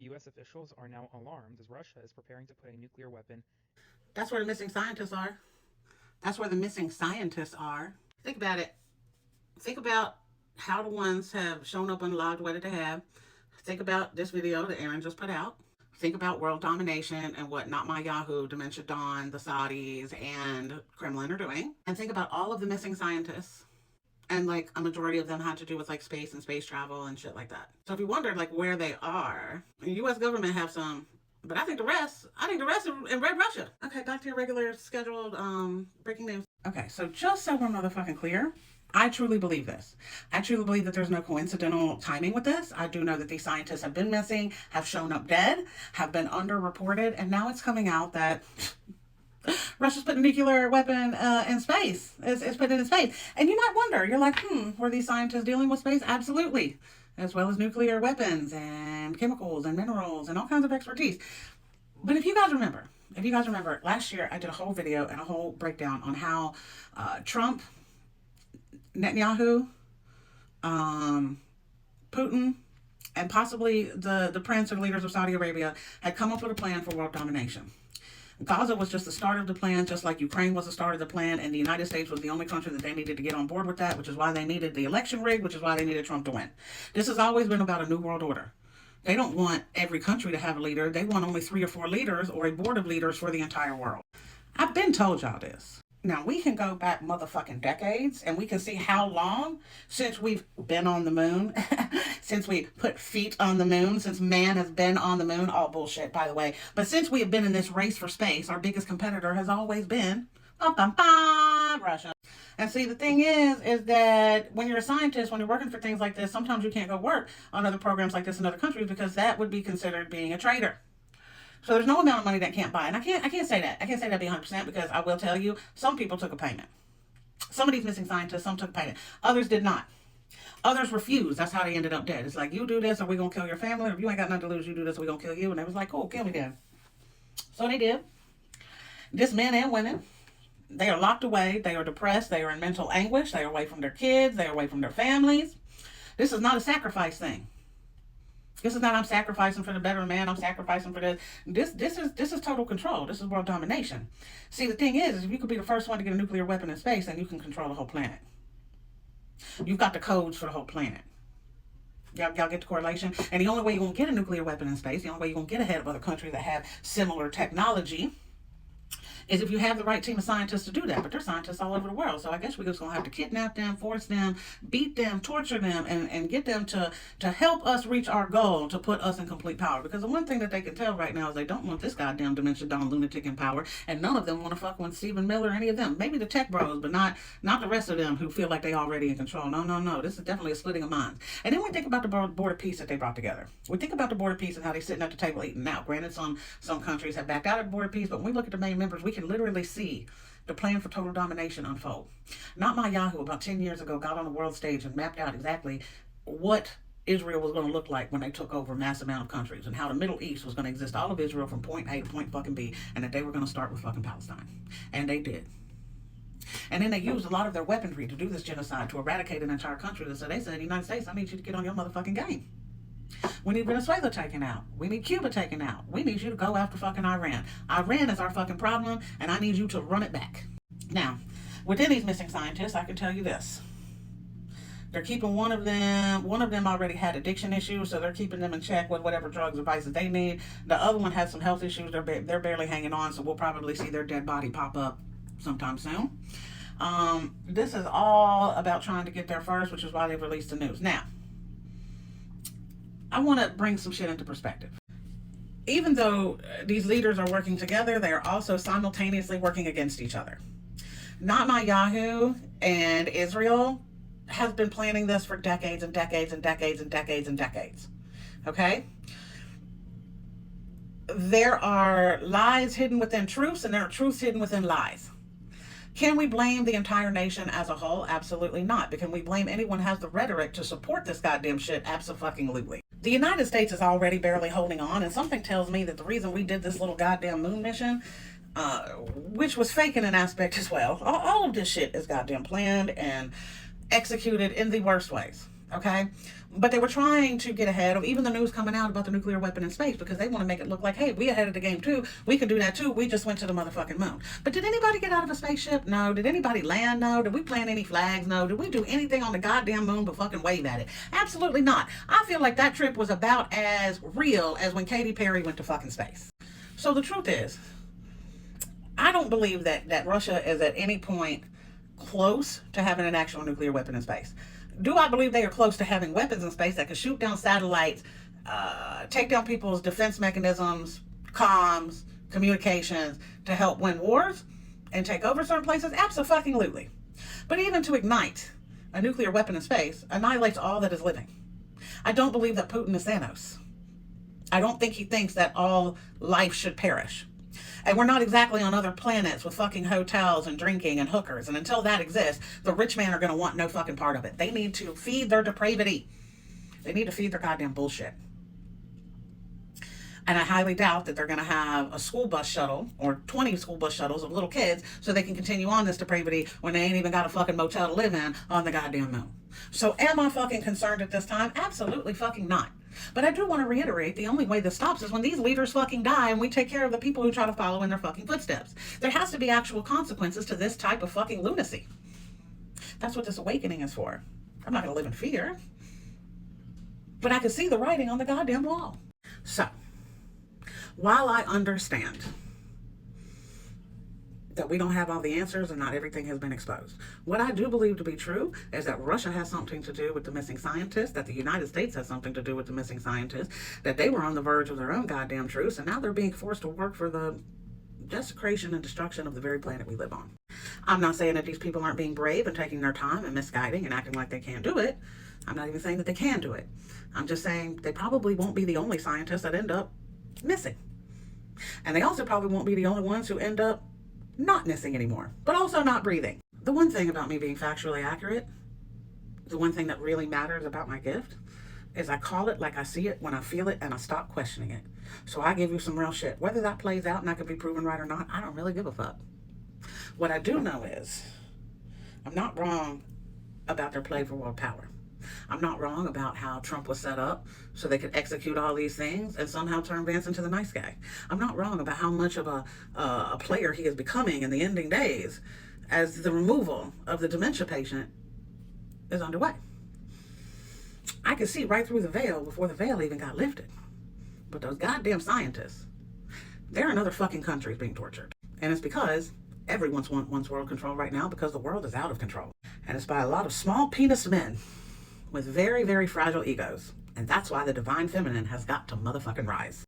U.S. officials are now alarmed as Russia is preparing to put a nuclear weapon. That's where the missing scientists are. That's where the missing scientists are. Think about it. Think about how the ones have shown up unalived the way that they have. Think about this video that Aaron just put out. Think about world domination and what Not My Yahoo, Dementia Dawn, the Saudis, and Kremlin are doing. And think about all of the missing scientists. And like a majority of them had to do with like space and space travel and shit like that. So if you wondered like where they are, the U.S. government have some, but I think the rest is in Red Russia. Okay, back to your regular scheduled breaking news. Okay, so just so we're motherfucking clear, I truly believe this. I truly believe that there's no coincidental timing with this. I do know that these scientists have been missing, have shown up dead, have been underreported, and now it's coming out that Russia's put a nuclear weapon in space. It's put it in space. And you might wonder, you're like, were these scientists dealing with space? Absolutely. As well as nuclear weapons and chemicals and minerals and all kinds of expertise. But if you guys remember, last year I did a whole video and a whole breakdown on how Trump, Netanyahu, Putin, and possibly the prince or leaders of Saudi Arabia had come up with a plan for world domination. Gaza was just the start of the plan, just like Ukraine was the start of the plan, and the United States was the only country that they needed to get on board with that, which is why they needed the election rig, which is why they needed Trump to win. This has always been about a new world order. They don't want every country to have a leader. They want only 3 or 4 leaders or a board of leaders for the entire world. I've been told y'all this. Now, we can go back motherfucking decades, and we can see how long since we've been on the moon, since we put feet on the moon, since man has been on the moon. All bullshit, by the way. But since we have been in this race for space, our biggest competitor has always been Russia. And see, the thing is that when you're a scientist, when you're working for things like this, sometimes you can't go work on other programs like this in other countries because that would be considered being a traitor. So there's no amount of money that can't buy. And I can't say that. I can't say that be 100% because I will tell you, some people took a payment. Some of these missing scientists, some took a payment. Others did not. Others refused. That's how they ended up dead. It's like, you do this or we're going to kill your family. Or if you ain't got nothing to lose, you do this or we're going to kill you. And they was like, cool, kill me then. So they did. This men and women, they are locked away. They are depressed. They are in mental anguish. They are away from their kids. They are away from their families. This is not a sacrifice thing. This is not I'm sacrificing for the better man. I'm sacrificing for this. This is total control. This is world domination. See, the thing is if you could be the first one to get a nuclear weapon in space, then you can control the whole planet. You've got the codes for the whole planet. Y'all get the correlation? And the only way you're going to get a nuclear weapon in space, the only way you're going to get ahead of other countries that have similar technology is if you have the right team of scientists to do that. But there's scientists all over the world. So I guess we're just going to have to kidnap them, force them, beat them, torture them, and get them to help us reach our goal to put us in complete power. Because the one thing that they can tell right now is they don't want this goddamn dementia dawn lunatic in power. And none of them want to fuck with Stephen Miller or any of them. Maybe the tech bros, but not the rest of them who feel like they already in control. No. This is definitely a splitting of minds. And then we think about the board of peace that they brought together. We think about the board of peace and how they're sitting at the table eating. Now, granted, some countries have backed out of the board of peace, but when we look at the main members, we can literally see the plan for total domination unfold. Not My Yahoo about 10 years ago got on the world stage and mapped out exactly what Israel was going to look like when they took over a mass amount of countries and how the Middle East was going to exist, all of Israel from point A to point fucking B, and that they were going to start with fucking Palestine. And they did. And then they used a lot of their weaponry to do this genocide, to eradicate an entire country. So they said, United States, I need you to get on your motherfucking game. We need Venezuela taken out. We need Cuba taken out. We need you to go after fucking Iran. Iran is our fucking problem, and I need you to run it back. Now, within these missing scientists, I can tell you this. They're keeping one of them. One of them already had addiction issues, so they're keeping them in check with whatever drugs or vices they need. The other one had some health issues. They're barely hanging on, so we'll probably see their dead body pop up sometime soon. This is all about trying to get there first, which is why they've released the news. Now, I want to bring some shit into perspective. Even though these leaders are working together, they are also simultaneously working against each other. Not My Yahoo and Israel has been planning this for decades and decades and decades and decades and decades. Okay? There are lies hidden within truths, and there are truths hidden within lies. Can we blame the entire nation as a whole? Absolutely not. But can we blame anyone who has the rhetoric to support this goddamn shit? Absolutely. The United States is already barely holding on, and something tells me that the reason we did this little goddamn moon mission, which was fake in an aspect as well, all of this shit is goddamn planned and executed in the worst ways. Okay, but they were trying to get ahead of even the news coming out about the nuclear weapon in space, because they want to make it look like, hey, we ahead of the game too, we can do that too, we just went to the motherfucking moon. But did anybody get out of a spaceship? No. Did anybody land? No. Did we plant any flags? No. Did we do anything on the goddamn moon but fucking wave at it? Absolutely not. I feel like that trip was about as real as when Katy Perry went to fucking space. So the truth is, I don't believe that Russia is at any point close to having an actual nuclear weapon in space. Do I believe they are close to having weapons in space that can shoot down satellites, take down people's defense mechanisms, comms, communications to help win wars and take over certain places? Absolutely. But even to ignite a nuclear weapon in space annihilates all that is living. I don't believe that Putin is Thanos. I don't think he thinks that all life should perish. And we're not exactly on other planets with fucking hotels and drinking and hookers. And until that exists, the rich men are going to want no fucking part of it. They need to feed their depravity. They need to feed their goddamn bullshit. And I highly doubt that they're going to have a school bus shuttle or 20 school bus shuttles of little kids so they can continue on this depravity when they ain't even got a fucking motel to live in on the goddamn moon. So am I fucking concerned at this time? Absolutely fucking not. But I do want to reiterate, the only way this stops is when these leaders fucking die and we take care of the people who try to follow in their fucking footsteps. There has to be actual consequences to this type of fucking lunacy. That's what this awakening is for. I'm not going to live in fear. But I can see the writing on the goddamn wall. So, while I understand that we don't have all the answers and not everything has been exposed, what I do believe to be true is that Russia has something to do with the missing scientists, that the United States has something to do with the missing scientists, that they were on the verge of their own goddamn truce, and now they're being forced to work for the desecration and destruction of the very planet we live on. I'm not saying that these people aren't being brave and taking their time and misguiding and acting like they can't do it. I'm not even saying that they can do it. I'm just saying they probably won't be the only scientists that end up missing. And they also probably won't be the only ones who end up not missing anymore, but also not breathing. The one thing about me being factually accurate, the one thing that really matters about my gift, is I call it like I see it when I feel it and I stop questioning it. So I give you some real shit. Whether that plays out and I can be proven right or not, I don't really give a fuck. What I do know is I'm not wrong about their play for world power. I'm not wrong about how Trump was set up so they could execute all these things and somehow turn Vance into the nice guy. I'm not wrong about how much of a player he is becoming in the ending days as the removal of the dementia patient is underway. I could see right through the veil before the veil even got lifted. But those goddamn scientists, they're in other fucking countries being tortured. And it's because everyone wants world control right now because the world is out of control. And it's by a lot of small penis men with very, very fragile egos. And that's why the divine feminine has got to motherfucking rise.